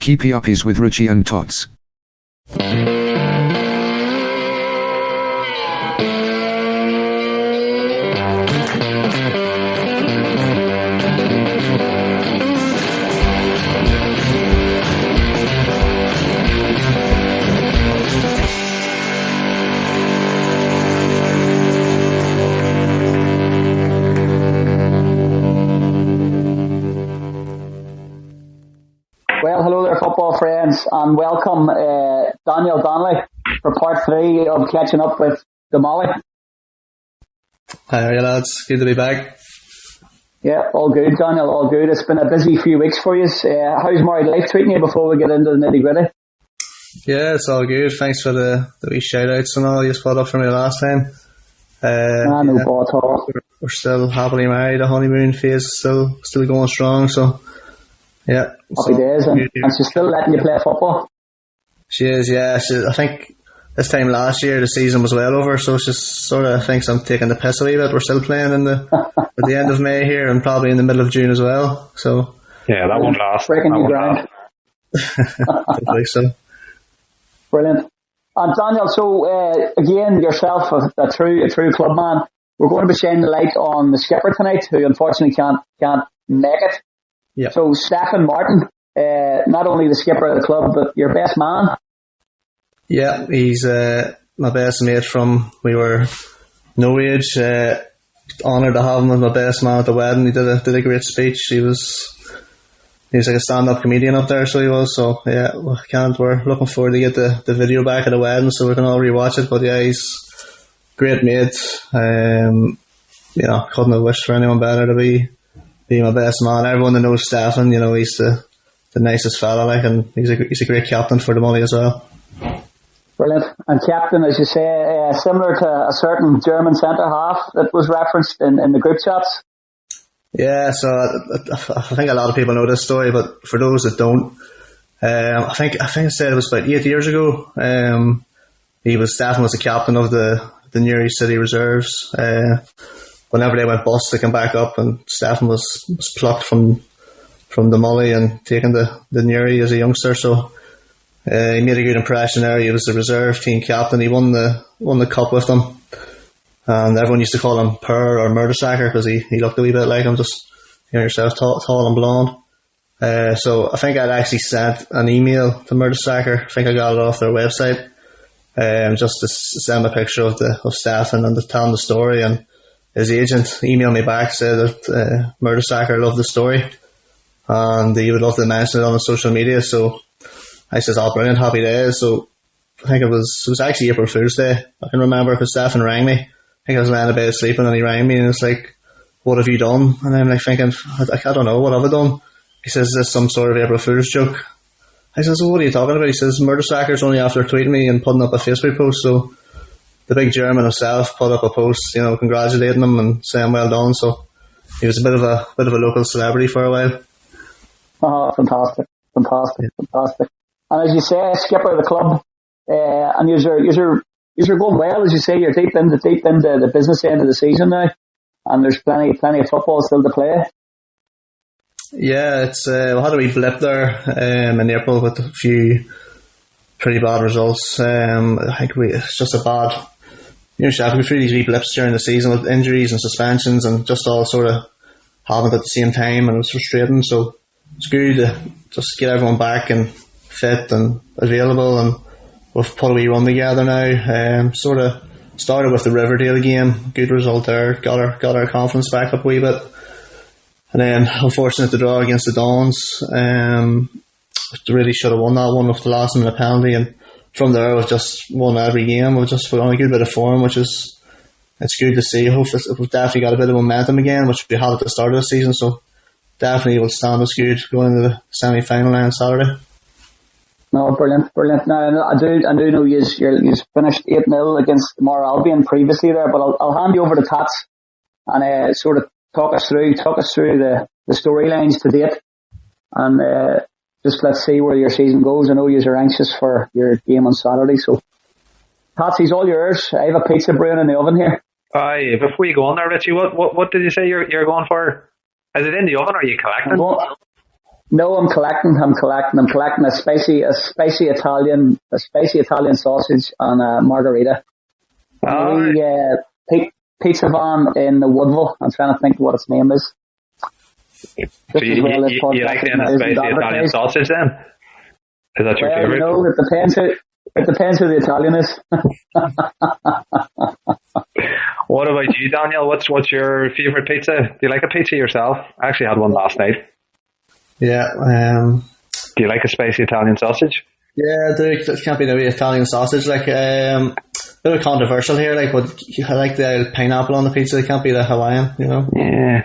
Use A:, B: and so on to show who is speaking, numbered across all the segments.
A: Keepie Uppies with Richie and Tots.
B: Well, hello there, football friends, and welcome Daniel Donnelly for part 3 of catching up with Damolly.
C: Hi, are you lads? Good to be back.
B: Yeah, all good, Daniel, all good. It's been a busy few weeks for you. How's married life treating you before we get into the nitty gritty?
C: Yeah, it's all good. Thanks for the wee shout outs and all you put up for me last time.
B: No ball at all.
C: We're still happily married. The honeymoon phase is still going strong, so yeah.
B: Happy days, and she's still letting you play football?
C: She is, yeah. I think this time last year the season was well over, so she sort of thinks I'm taking the piss a wee bit. We're still playing at the end of May here and probably in the middle of June as well. So
D: yeah, that won't last.
B: Breaking new ground.
C: I think so.
B: Brilliant. And Daniel, so again, yourself, a true club man, we're going to be shining the light on the skipper tonight, who unfortunately can't make it.
C: Yeah.
B: So Stefan Martin, not only the skipper of the club, but your best man.
C: Yeah, he's my best mate from we were no age. Honoured to have him as my best man at the wedding. He did a great speech. He was like a stand-up comedian up there, so he was. So yeah, we're looking forward to get the video back at the wedding, so we can all rewatch it. But yeah, he's great mate. Couldn't have wished for anyone better to be my best man. Everyone that knows Stefan, he's the nicest fella, and he's a great captain for Damolly as well.
B: Brilliant. And captain, as you say, similar to a certain German centre half that was referenced in the group chats.
C: Yeah, so I think a lot of people know this story, but for those that don't, I think I said it was about 8 years ago. Stefan was the captain of the Newry City Reserves. Whenever they went bust, they came back up, and Stefan was plucked from Damolly and taken the Newry as a youngster. So he made a good impression there. He was the reserve team captain. He won the cup with them, and everyone used to call him Purr or Murdersacker because he looked a wee bit like him, just yourself, tall and blonde. So I think I'd actually sent an email to Murdersacker. I think I got it off their website, just to send a picture of Stefan and to tell him the story. And his agent emailed me back, said that Murdersacker loved the story and he would love to mention it on his social media. So I said, "Oh, brilliant, happy days." So I think it was actually April Fool's Day. I can remember because Stefan rang me. I think I was laying in bed sleeping and he rang me and it's like, "What have you done?" And I'm like thinking, I don't know, what have I done? He says, "Is this some sort of April Fool's joke?" I said, "So what are you talking about?" He says, "Murdersacker's only after tweeting me and putting up a Facebook post." So the big German himself put up a post, congratulating him and saying well done. So he was a bit of a local celebrity for a while.
B: Oh, fantastic. And as you say, skipper of the club, and you're going well, as you say, you're deep into the business end of the season now, and there's plenty of football still to play.
C: Yeah, it's we had a wee blip there in April with a few pretty bad results. I think it's just a bad. We go through these wee blips during the season with injuries and suspensions and just all sort of happened at the same time, and it was frustrating. So it's good to just get everyone back and fit and available, and we've put a wee run together now. Sort of started with the Riverdale game, good result there, got our confidence back up a wee bit, and then unfortunate to draw against the Dons. Really should have won that one with the last minute penalty, and from there we've just won every game. We're on a good bit of form, which is it's good to see. Hopefully we've definitely got a bit of momentum again, which we had at the start of the season. So definitely will stand us good going into the semi-final on Saturday.
B: No, brilliant. Now I do know you finished 8-0 against Mar Albion previously there, but I'll hand you over to Tats and sort of talk us through the storylines to date, and just let's see where your season goes. I know you're anxious for your game on Saturday, so Patsy's all yours. I have a pizza brewing in the oven here.
D: Aye, before you go on there, Richie, what did you say you're going for? Is it in the oven or are you collecting?
B: No, I'm collecting a spicy Italian sausage and a margarita. Pizza van in the Woodville. I'm trying to think what its name is.
D: So you like the spicy Italian sausage then? Is that your favourite?
B: No, it depends who the Italian is.
D: What about you, Daniel? What's your favourite pizza? Do you like a pizza yourself? I actually had one last night.
C: Yeah.
D: Do you like a spicy Italian sausage?
C: Yeah, I do. It can't be the Italian sausage. Like, a bit of controversial here. Like, I like the pineapple on the pizza. It can't be the Hawaiian, you know?
D: Yeah.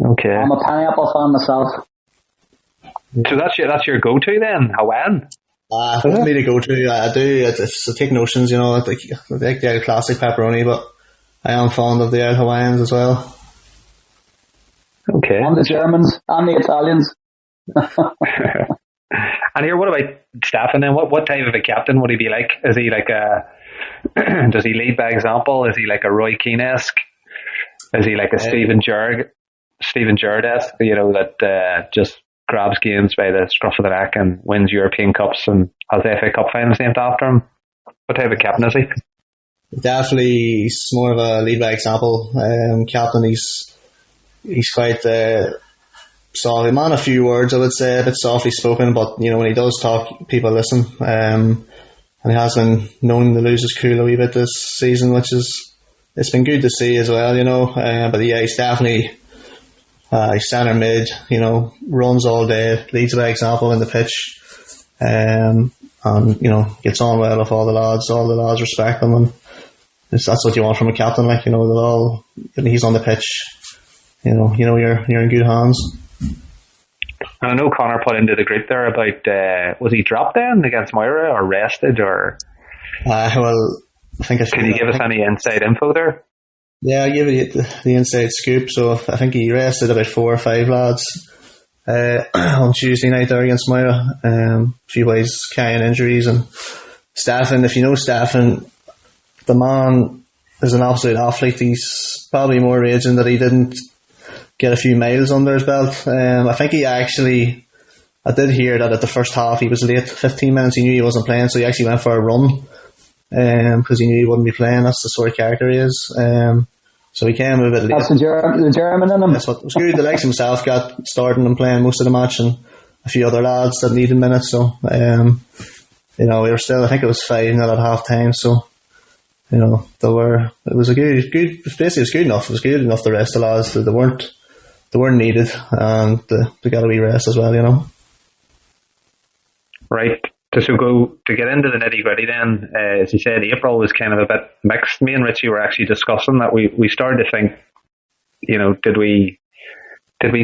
D: Okay.
B: I'm a pineapple fan myself.
D: So that's your go-to then, Hawaiian?
C: It's me to go to. I do. I take notions, you know. I like the classic pepperoni, but I am fond of the Hawaiians as well.
D: Okay.
B: And the Germans and the Italians.
D: And here, what about Stefan then? What type of a captain would he be like? Is he like does he lead by example? Is he like a Roy Keane-esque? Is he like a Steven Gerrard-esque, you know, that just grabs games by the scruff of the neck and wins European Cups and has the FA Cup finals named after him? What type of captain is he?
C: Definitely, he's more of a lead by example captain. He's quite soft, man. A few words, I would say, a bit softly spoken, but you know, when he does talk, people listen. And he has been known to lose his cool a wee bit this season, which it's been good to see as well, you know. But yeah, he's definitely he's centre mid, you know, runs all day, leads by example in the pitch, and you know, gets on well with all the lads. All the lads respect him, and that's what you want from a captain. Like, you know, he's on the pitch. You know you're in good hands.
D: And I know Connor put into the group there about was he dropped then against Moira or rested or?
C: Well, I think
D: can you give us any inside info there?
C: Yeah, I give you the inside scoop. So I think he rested about 4 or 5 lads on Tuesday night there against Moira. A few boys carrying injuries, and Stefan. If you know Stefan, the man is an absolute athlete. He's probably more raging that he didn't get a few miles under his belt. I think I did hear that at the first half he was late 15 minutes. He knew he wasn't playing, so he actually went for a run because he knew he wouldn't be playing. That's the sort of character he is. So he came a bit late.
B: That's the German in him.
C: That's what was good. The likes himself got starting and playing most of the match, and a few other lads that needed minutes. So you know, we were still, I think it was 5-0 at half time. So you know, it was basically it was good enough. It was good enough. The rest of the lads, they weren't needed, and they got a wee rest as well, you know.
D: Right. To get into the nitty gritty then, as you said, April was kind of a bit mixed. Me and Richie were actually discussing that we started to think, you know, did we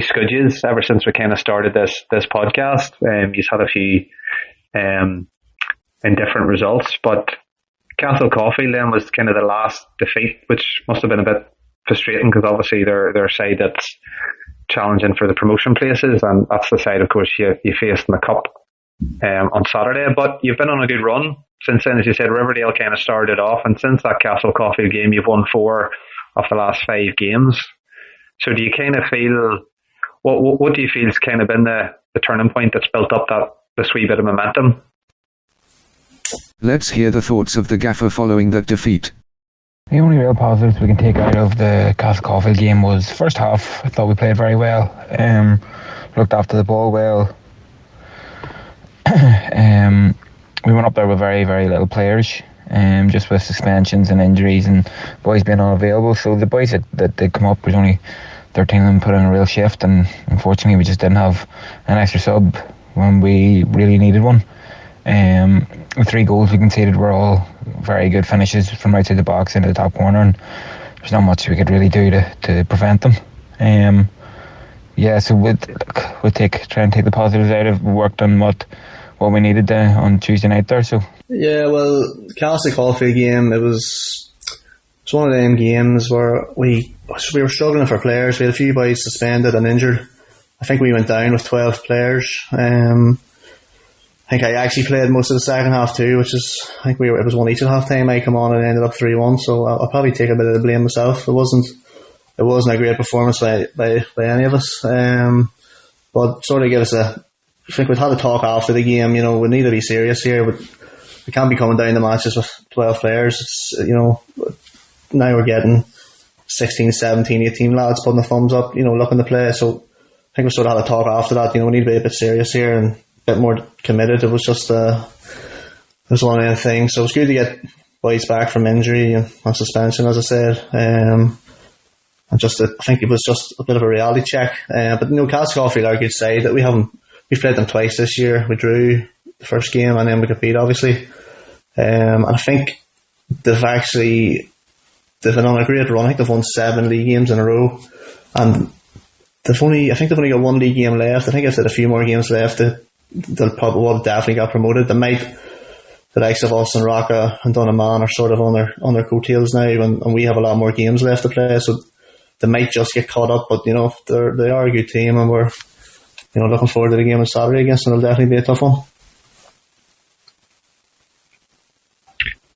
D: scudges ever since we kind of started this podcast? You've had a few indifferent results, but Castle Caulfield then was kind of the last defeat, which must have been a bit frustrating because obviously they're a side that's challenging for the promotion places, and that's the side, of course, you faced in the cup on Saturday. But you've been on a good run since then. As you said, Riverdale kind of started off, and since that Castle Caulfield game you've won 4 of the last 5 games. So do you kind of feel, what do you feel has kind of been the turning point that's built up this wee bit of momentum?
A: Let's hear the thoughts of the gaffer following that defeat.
E: The only real positives we can take out of the Castle Caulfield game was first half. I thought we played very well. Looked after the ball well. We went up there with very, very little players, just with suspensions and injuries and boys being unavailable. So the boys that did come up, was only 13 of them put in a real shift, and unfortunately we just didn't have an extra sub when we really needed one. The 3 goals we conceded were all very good finishes from outside the box into the top corner, and there's not much we could really do to prevent them. So we'll try and take the positives out of. We worked on what we needed on Tuesday night there. So
C: yeah, well, the Castle Caulfield game, it's one of them games where we were struggling for players. We had a few boys suspended and injured. I think we went down with 12 players. I think I actually played most of the second half too, which is, it was 1 each at half time. I come on and ended up 3-1, so I'll probably take a bit of the blame myself. It wasn't a great performance by any of us. But sort of give us I think we'd had a talk after the game, we need to be serious here. We can't be coming down to matches with 12 players. It's, now we're getting 16, 17, 18 lads putting the thumbs up, looking to play. So I think we sort of had a talk after that, we need to be a bit serious here and a bit more committed. It was just, it was one of the things. So it was good to get boys back from injury and suspension, as I said. And I think it was just a bit of a reality check. But Castle Caulfield are a good side that we've played them twice this year. We drew the first game and then we got beat, obviously. And I think they've been on a great run. I think they've won 7 league games in a row, and they've only got 1 league game left. I think if they had a few more games left, they'll probably definitely got promoted. The likes of us and Rocca and Donaman are sort of on their coattails now, and we have a lot more games left to play, so they might just get caught up. But they are a good team, and we're looking forward to the game on Saturday against them. It'll definitely be a tough one.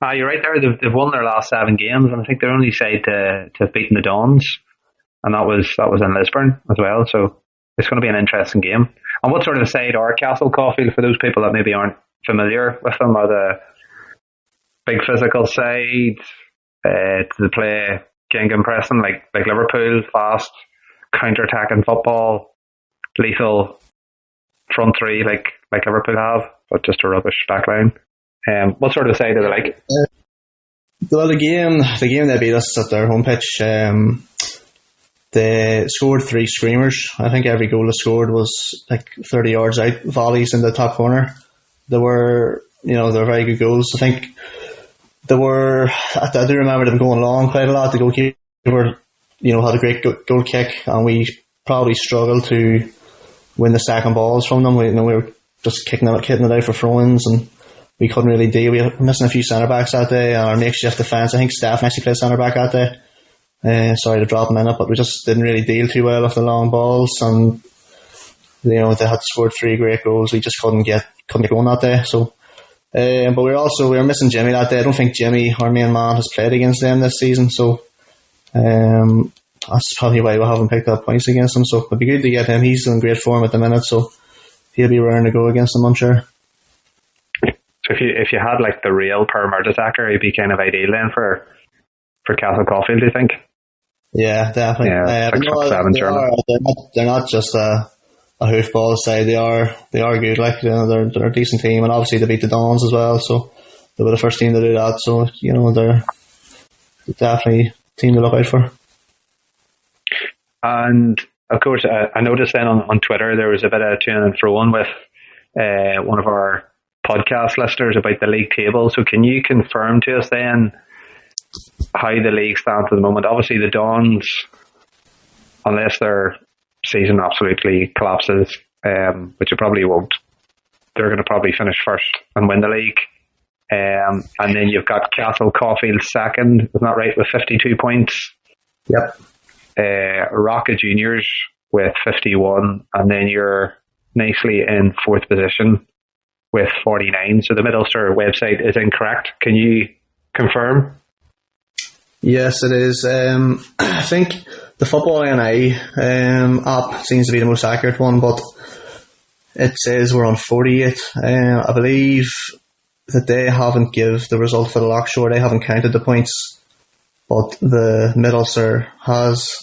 D: You're right there. They've won their last 7 games, and I think they're only side to have beaten the Dons, and that was in Lisburn as well. So it's going to be an interesting game. And what sort of side are Castle Caulfield for those people that maybe aren't familiar with them? Are the big physical side? Do they play Gingham pressing like Liverpool, fast counter-attacking football, lethal front three like Liverpool have, but just a rubbish back line? What sort of side do they like?
C: Well, the game they beat us at their home pitch, they scored 3 screamers. I think every goal they scored was like 30 yards out, volleys in the top corner. They were very good goals. I think I do remember them going long quite a lot. The goalkeeper, had a great goal kick, and we probably struggled to win the second balls from them. We were just kicking it out for throw-ins, and we couldn't really deal. We were missing a few centre-backs that day, and our makeshift defence. I think Stefan actually played centre-back that day. Sorry to drop him in it, but we just didn't really deal too well with the long balls, and they had scored 3 great goals. We just couldn't get going that day. So, but we were missing Jimmy that day. I don't think Jimmy, our main man, has played against them this season. So, that's probably why we haven't picked up points against him. So it'd be good to get him. He's in great form at the minute, so he'll be raring to go against them, I'm sure.
D: So if you had like the real perimeter attacker, he'd be kind of ideal then for Castle Caulfield, do you think?
C: Yeah, definitely.
D: Yeah,
C: they're not just a hoofball side. They are good. Like they're a decent team, and obviously they beat the Dons as well. So they were the first team to do that. So they're definitely a team to look out for.
D: And of course, I noticed then on Twitter there was a bit of to and fro with one of our podcast listeners about the league table. So can you confirm to us then how the league stands at the moment? Obviously the Dons, unless their season absolutely collapses, which it probably won't, they're going to probably finish first and win the league. And then you've got Castle Caulfield second, isn't that right, with 52 points?
C: Yep.
D: Rocket Juniors with 51, and then you're nicely in 4th position with 49. So the Middlesbrough website is incorrect. Can you confirm?
C: Yes, it is. I think the Football NI app seems to be the most accurate one, but it says we're on 48. I believe that they haven't give the result for the Lockshore. They haven't counted the points, but the Middlesbrough has.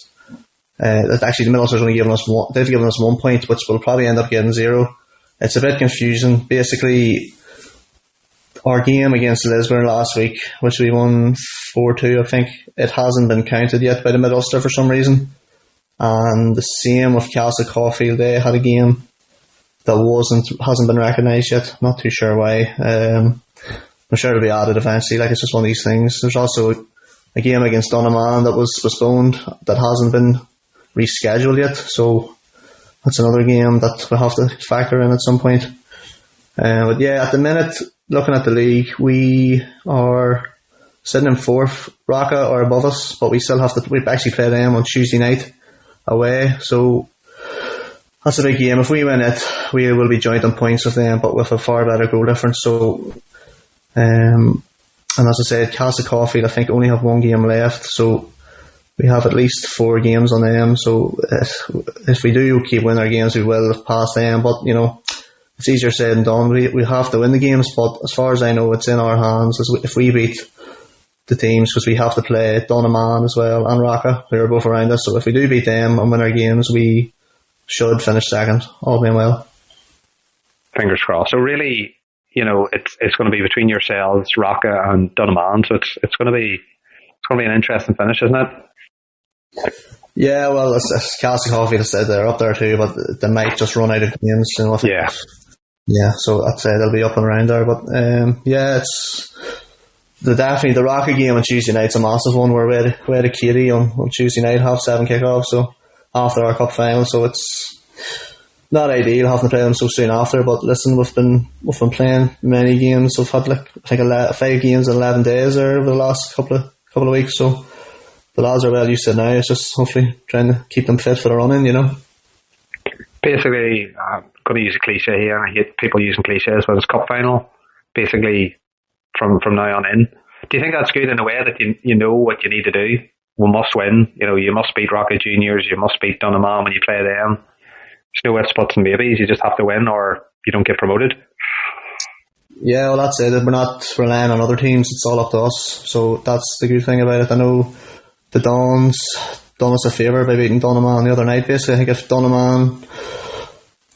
C: Actually, the Middlesbrough's only given us one. They've given us 1 point, which will probably end up getting 0. It's a bit confusing. Basically, our game against Lisburn last week, which we won 4-2, I think, it hasn't been counted yet by the Middlesbrough for some reason. And the same with Castle Caulfield. They had a game that hasn't been recognised yet. Not too sure why. I'm sure it'll be added eventually. Like, it's just one of these things. There's also a game against Donaman that was postponed that hasn't been rescheduled yet. So that's another game that we'll have to factor in at some point. But yeah, at the minute, looking at the league, we are sitting in 4th. Rocca are above us, but we actually play them on Tuesday night away. So that's a big game. If we win it, we will be joint on points with them, but with a far better goal difference. So, and as I said, Castle Caulfield, I think, only have 1 game left. So we have at least 4 games on them. So if we do keep winning our games, we will have passed them. But it's easier said than done. We have to win the games, but as far as I know, it's in our hands. If we beat the teams, because we have to play Doneman as well and Raka, who are both around us. So if we do beat them and win our games, we should finish second, all being well.
D: Fingers crossed. So really, it's going to be between yourselves, Raka and Doneman. So it's going to be an interesting finish, isn't it?
C: Yeah, well, as Castle Coffee has said, they're up there too, but they might just run out of games. Yeah, so I'd say they'll be up and around there. But it's definitely the Rocker game on Tuesday night's a massive one. We're away to Keepie on Tuesday night, 7:30 kickoff. So after our cup final, so it's not ideal having to play them so soon after. But listen, we've been playing many games. We've had 5 games in 11 days there over the last couple of weeks. So the lads are well used to it now. It's just hopefully trying to keep them fit for the run-in,
D: Basically, I'm going to use a cliche here, and I hate people using cliches, but it's cup final, basically, from now on in. Do you think that's good in a way that you know what you need to do? We must win. You must beat Rocket Juniors, you must beat Doneman when you play them. There's no ifs, buts and maybes. You just have to win or you don't get promoted.
C: Yeah, well, that's it. We're not relying on other teams. It's all up to us. So that's the good thing about it. I know the Dons done us a favour by beating Doneman the other night, basically. I think if Doneman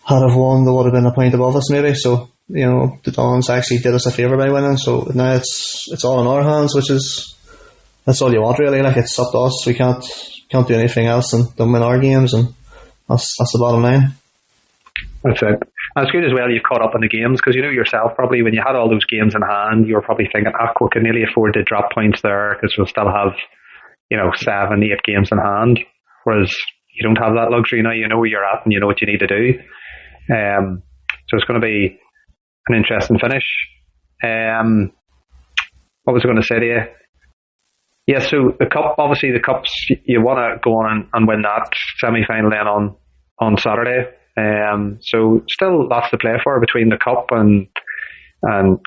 C: had have won, they would have been a point above us maybe. So, the Dons actually did us a favour by winning. So now it's all in our hands, that's all you want really. It's up to us. We can't do anything else than win our games, and that's the bottom line.
D: That's it. And it's good as well you've caught up on the games, because you know yourself probably when you had all those games in hand, you were probably thinking, we can nearly afford to drop points there because we'll still have 7, 8 games in hand, whereas you don't have that luxury now. You know where you're at and you know what you need to do. So it's going to be an interesting finish. What was I going to say to you? Yeah, so the cup, obviously the cups, you want to go on and win that semi-final then on Saturday. So still lots to play for between the cup and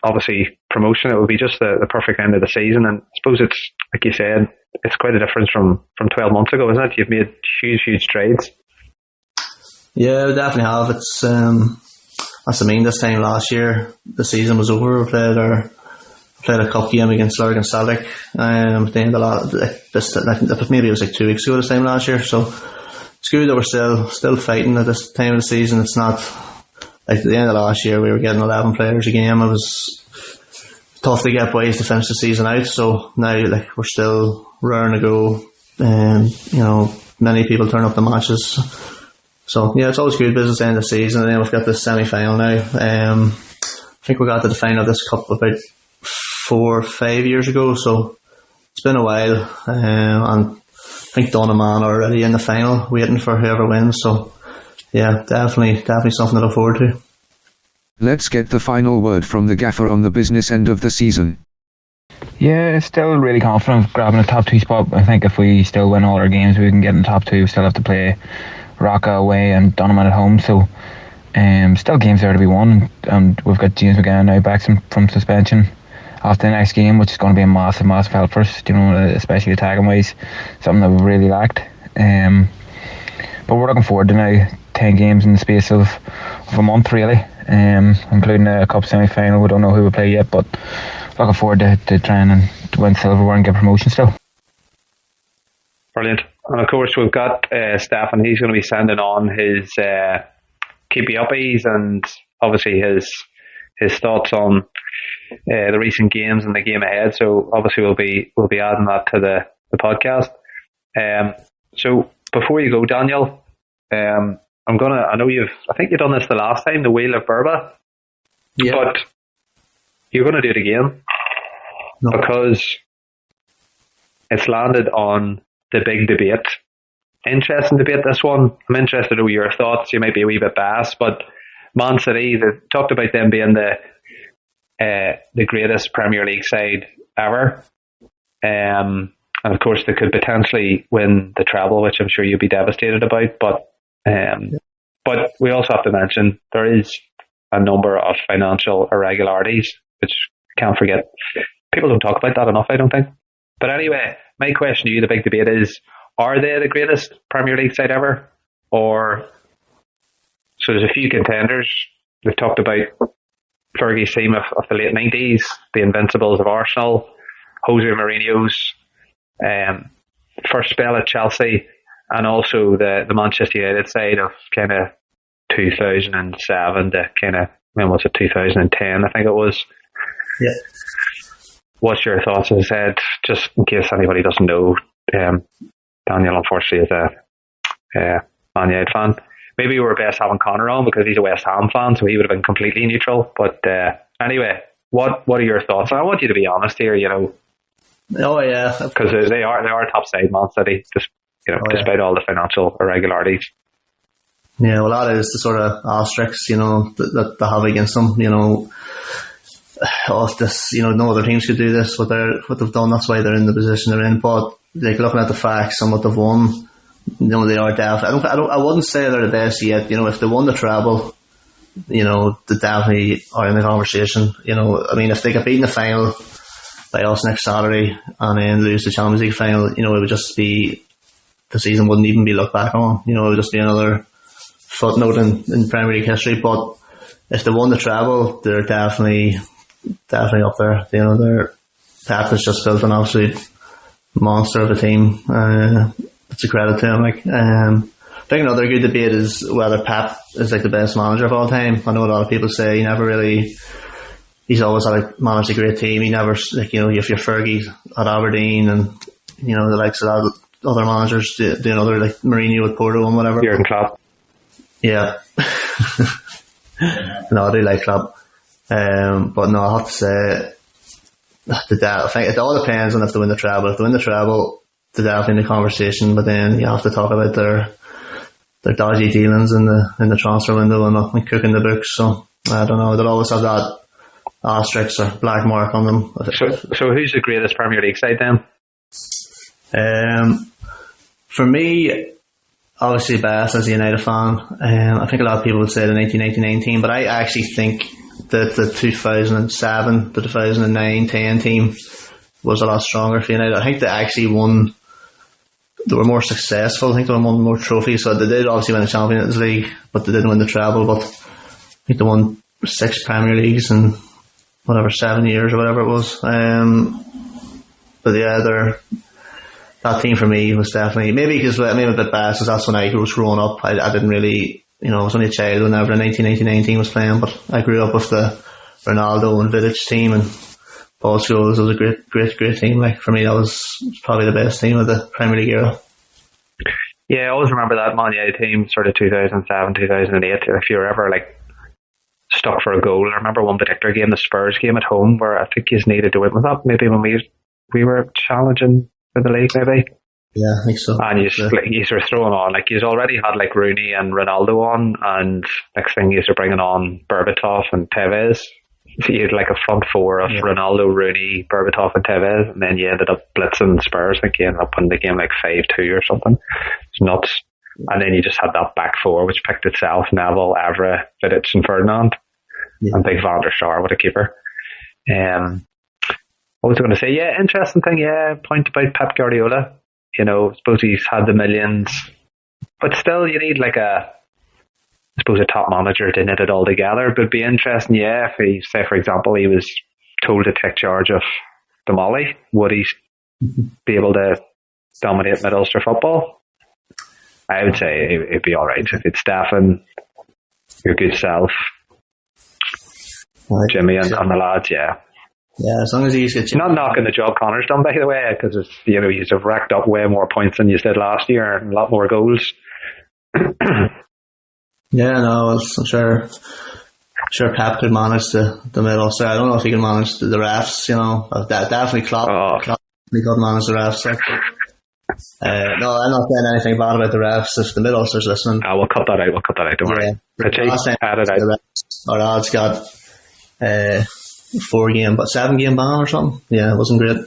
D: obviously promotion. It would be just the perfect end of the season, and I suppose it's, like you said, it's quite a difference from 12 months ago, isn't it? You've made huge strides.
C: Yeah, we definitely have. It's this time last year the season was over. We played a cup game against Lurgan Celtic at the end of maybe it was 2 weeks ago this time last year. So it's good that we're still fighting at this time of the season. It's not like at the end of last year we were getting 11 players a game. It was tough to get boys to finish the season out. So now we're still raring to go, and many people turn up the matches. So yeah, it's always good business at the end of the season. And then we've got this semi-final now. I think we got to the final of this cup about 4 or 5 years ago. So it's been a while, and I think Doneman are already in the final, waiting for whoever wins. So yeah, definitely something to look forward to.
A: Let's get the final word from the gaffer on the business end of the season.
E: Yeah, still really confident of grabbing a top 2 spot. I think if we still win all our games, we can get in the top 2. We still have to play Raka away and Doneman at home. So still games there to be won. And we've got James McGann now back from suspension after the next game, which is going to be a massive help for us, especially attacking wise, something that we really lacked. But we're looking forward to now 10 games in the space of a month really, including a cup semi-final. We don't know who we play yet, but looking forward to trying and to win silverware and get promotion still.
D: Brilliant. And of course we've got Stefan. He's going to be sending on his Keepie Uppies and obviously his thoughts on the recent games and the game ahead. So obviously we'll be adding that to the podcast. So before you go, Daniel, I think you've done this the last time, the Wheel of Burba. Yeah. But you're going to do it again. No. Because it's landed on the big debate. Interesting debate, this one. I'm interested to know your thoughts. You might be a wee bit biased, but Man City, they talked about them being the greatest Premier League side ever. And of course they could potentially win the treble, which I'm sure you'd be devastated about. But we also have to mention there is a number of financial irregularities, which can't forget. People don't talk about that enough, I don't think. But anyway, my question to you, the big debate is, are they the greatest Premier League side ever? Or, so there's a few contenders. We've talked about Fergie's team of the late 90s, the Invincibles of Arsenal, Jose Mourinho's first spell at Chelsea, and also the Manchester United side of kind of 2007 to kind of, when was it, 2010 I think it was.
C: Yeah.
D: What's your thoughts? As I said, just in case anybody doesn't know, Daniel unfortunately is a Man United fan. Maybe we were best having Connor on because he's a West Ham fan, so he would have been completely neutral. But anyway, what are your thoughts? I want you to be honest here, you know.
C: Oh yeah,
D: because they are a top side, Man City, just despite all the financial irregularities.
C: Yeah, well, that is the sort of asterisks, you know, that they have against them. You know, this, you know, no other teams could do this. What they've done, that's why they're in the position they're in. But like looking at the facts and what they've won, you know, they are definitely. I wouldn't say they're the best yet. You know, if they won the treble, you know, they definitely are in the conversation. You know, I mean, if they get beaten in the final by us next Saturday and then lose the Champions League final, you know, it would just be, the season wouldn't even be looked back on. You know, it would just be another footnote in Premier League history. But if they won the treble, they're definitely up there. You know, Pep has just built an absolute monster of a team. It's a credit to him. I think another good debate is whether Pep is like the best manager of all time. I know a lot of people say he's always managed a great team. He never, like, you know, if you're Fergie at Aberdeen and, you know, the likes of that, other managers doing other, like Mourinho with Porto and whatever.
D: Jurgen Klopp.
C: Yeah. No, I do like Klopp. But no, I have to say, I think it all depends on if they win the treble. If they win the treble, they're definitely in the conversation, but then you have to talk about their dodgy dealings in the transfer window and cooking the books. So I don't know, they'll always have that asterisk or black mark on them.
D: So who's the greatest Premier League side then?
C: For me, obviously Bass as a United fan. I think a lot of people would say the 1999 team, but I actually think that the 2007, the 2009-10 team was a lot stronger for United. I think they actually won. They were more successful. I think they won more trophies. So they did obviously win the Champions League, but they didn't win the treble. But I think they won 6 Premier Leagues in 7 years or whatever it was. But yeah, that team for me was definitely, maybe because I mean a bit biased, because that's when I was growing up. I didn't really, you know, I was only a child whenever the 1999 team was playing, but I grew up with the Ronaldo and Vidic team and Paul Scholes. It was a great team. Like, for me, that was probably the best team of the Premier League era.
D: Yeah, I always remember that Man United team, sort of 2007, 2008. If you were ever like stuck for a goal, I remember one particular game, the Spurs game at home, where I think you needed to win with that. Maybe when we were challenging for the league, maybe.
C: Yeah, I think so.
D: And you were throwing on, like, you already had like Rooney and Ronaldo on, and next thing you were bringing on Berbatov and Tevez. So you had like a front four of Ronaldo, Rooney, Berbatov and Tevez, and then you ended up blitzing Spurs. I think you ended up winning the game like 5-2 or something. It's nuts. And then you just had that back four, which picked itself: Neville, Evra, Vidic and Ferdinand. And Big Van der Sar, what a keeper. What was I going to say? Yeah, interesting thing, point about Pep Guardiola. You know, I suppose he's had the millions, but still you need like a top manager to knit it all together. But it'd be interesting, if he, say for example, he was told to take charge of Damolly, would he be able to dominate Middlesbrough football? I would say it'd be alright. If it's Stefan, your good self, Jimmy and the lads,
C: Yeah, as long as he's good.
D: Not knocking the job Connor's done, by the way, because it's, you know, he's racked up way more points than you did last year and a lot more goals.
C: Yeah, no, I'm sure Pep could manage the middle. So I don't know if he can manage the refs. You know, definitely Klopp. Klopp could manage the refs. No, I'm not saying anything bad about the refs. If the Middlesbrough's listening,
D: we'll cut that out. Don't worry. Add it out.
C: Our odds got 7-game ban or something. Yeah, it wasn't great.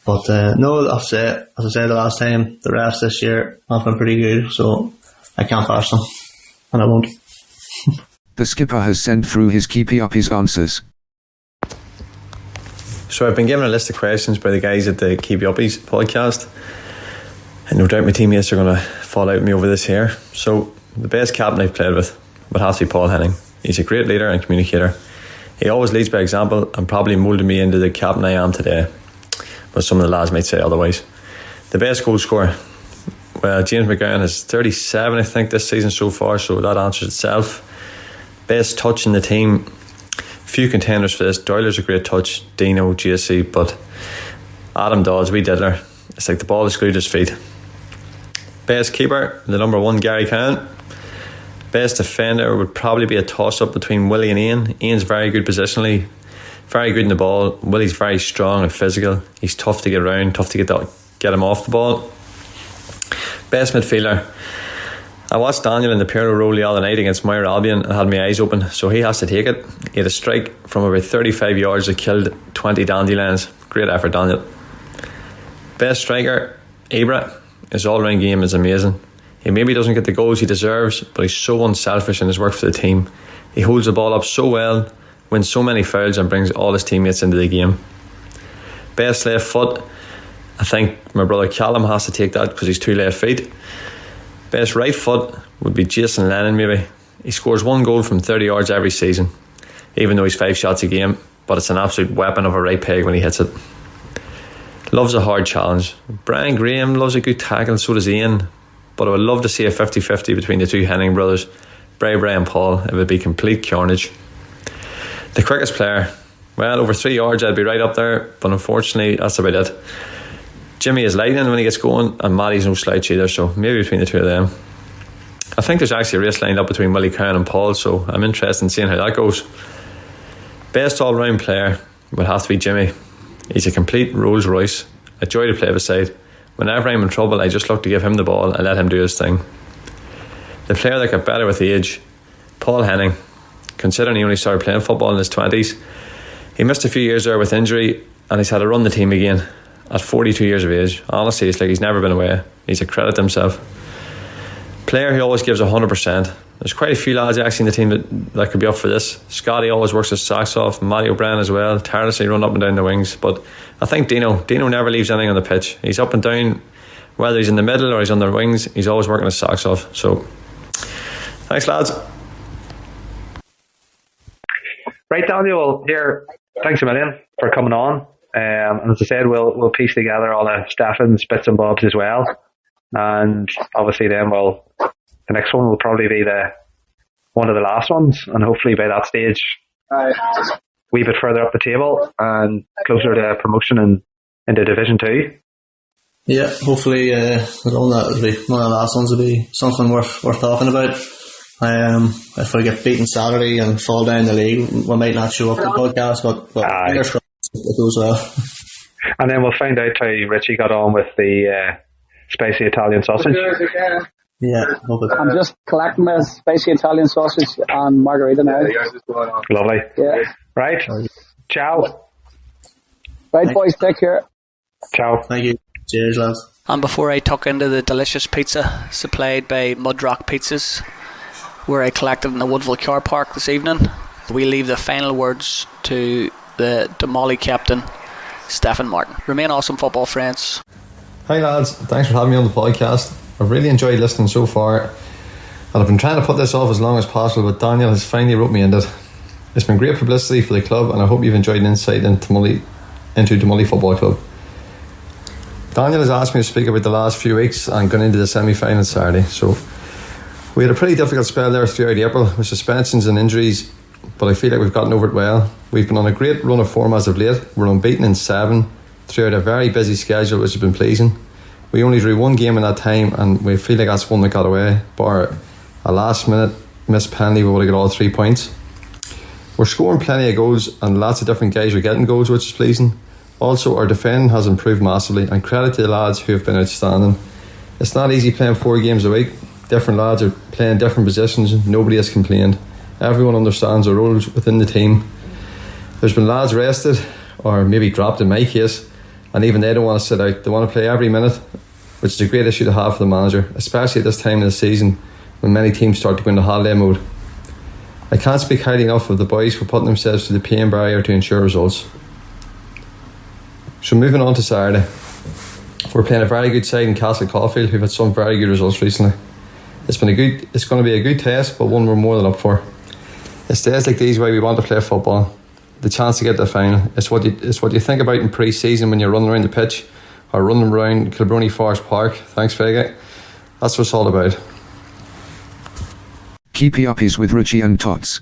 C: But no, that's it. As I said the last time, the refs this year have been pretty good, so I can't bash them, and I won't.
A: The skipper has sent through his Keepie Uppies answers.
F: So I've been given a list of questions by the guys at the Keepie Uppies podcast. And no doubt my teammates are going to fall out with me over this here. So the best captain I've played with would have to be Paul Henning. He's a great leader and communicator. He always leads by example and probably moulded me into the captain I am today, but some of the lads might say otherwise. The best goal scorer, well, James McGowan is 37 I think this season so far, so that answers itself. Best touch in the team, few contenders for this. Doyler's a great touch, Dino, JC, but Adam Dodds, wee diddler, it's like the ball is glued to his feet. Best keeper, the number 1, Gary Cowan. Best defender would probably be a toss-up between Willie and Ian. Ian's very good positionally, very good in the ball. Willie's very strong and physical. He's tough to get around, tough to get him off the ball. Best midfielder, I watched Daniel in the Pirlo role the other night against Moira Albion and had my eyes open, so he has to take it. He had a strike from about 35 yards that killed 20 dandelions. Great effort, Daniel. Best striker, Ibra. His all-round game is amazing. He maybe doesn't get the goals he deserves, but he's so unselfish in his work for the team. He holds the ball up so well, wins so many fouls and brings all his teammates into the game. Best left foot, I think my brother Callum has to take that because he's 2 left feet. Best right foot would be Jason Lennon maybe. He scores 1 goal from 30 yards every season, even though he's 5 shots a game, but it's an absolute weapon of a right peg when he hits it. Loves a hard challenge. Brian Graham loves a good tackle, so does Ian. But I would love to see a 50-50 between the 2 Henning brothers, Bray and Paul. It would be complete carnage. The quickest player, well, over 3 yards I'd be right up there, but unfortunately that's about it. Jimmy is lightning when he gets going, and Matty's no slouch either, so maybe between the 2 of them. I think there's actually a race lined up between Willie Cowan and Paul, so I'm interested in seeing how that goes. Best all-round player would have to be Jimmy. He's a complete Rolls Royce. A joy to play beside. Whenever I'm in trouble, I just look to give him the ball and let him do his thing. The player that got better with age, Paul Henning. Considering he only started playing football in his 20s, he missed a few years there with injury and he's had to run the team again at 42 years of age. Honestly, it's like he's never been away. He's a credit to himself. Player who always gives 100%. There's quite a few lads actually in the team that could be up for this. Scotty always works his socks off, Matty O'Brien as well, tirelessly run up and down the wings. But I think Dino never leaves anything on the pitch. He's up and down, whether he's in the middle or he's on the wings, he's always working his socks off. So, thanks lads.
D: Right, Daniel, here, thanks a million for coming on. And as I said, we'll piece together all of Stefan's bits and bobs as well. And obviously then the next one will probably be one of the last ones, and hopefully by that stage, wee bit further up the table and closer to promotion into Division 2.
C: Yeah, hopefully one of the last ones will be something worth talking about. If I get beaten Saturday and fall down the league, we might not show up in the podcast, but fingers crossed it goes well.
D: And then we'll find out how Richie got on with the spicy Italian sausage.
C: Yeah,
B: I'm just collecting my spicy Italian sausage and margarita now.
D: Lovely.
B: Yeah.
D: Right. Ciao.
B: Right, boys, take care.
D: Ciao.
C: Thank you. Cheers, lads.
G: And before I tuck into the delicious pizza supplied by Mudrock Pizzas, where I collected in the Woodville car park this evening, we leave the final words to the Damolly captain, Stefan Martin. Remain awesome, football friends.
H: Hi lads, thanks for having me on the podcast. I've really enjoyed listening so far, and I've been trying to put this off as long as possible, but Daniel has finally roped me into it. It's been great publicity for the club, and I hope you've enjoyed an insight into Damolly Football Club. Daniel has asked me to speak about the last few weeks and going into the semi-final Saturday. So we had a pretty difficult spell there throughout April with suspensions and injuries, but I feel like we've gotten over it well. We've been on a great run of form as of late. We're unbeaten in 7 throughout a very busy schedule, which has been pleasing. We only drew 1 game in that time, and we feel like that's one that got away. Bar a last minute missed penalty, we would have got all 3 points. We're scoring plenty of goals, and lots of different guys are getting goals, which is pleasing. Also, our defending has improved massively, and credit to the lads who have been outstanding. It's not easy playing 4 games a week. Different lads are playing different positions. Nobody has complained. Everyone understands their roles within the team. There's been lads rested, or maybe dropped in my case, and even they don't want to sit out. They want to play every minute, which is a great issue to have for the manager, especially at this time of the season when many teams start to go into holiday mode. I can't speak highly enough of the boys for putting themselves through the pain barrier to ensure results. So moving on to Saturday. We're playing a very good side in Castle Caulfield who've had some very good results recently. It's going to be a good test, but one we're more than up for. It's days like these where we want to play football. The chance to get to the final. It's what you think about in pre-season when you're running around the pitch or running around Kilbrony Forest Park. Thanks, Faggot. That's what it's all about.
A: Keepie Uppies with Richie and Tots.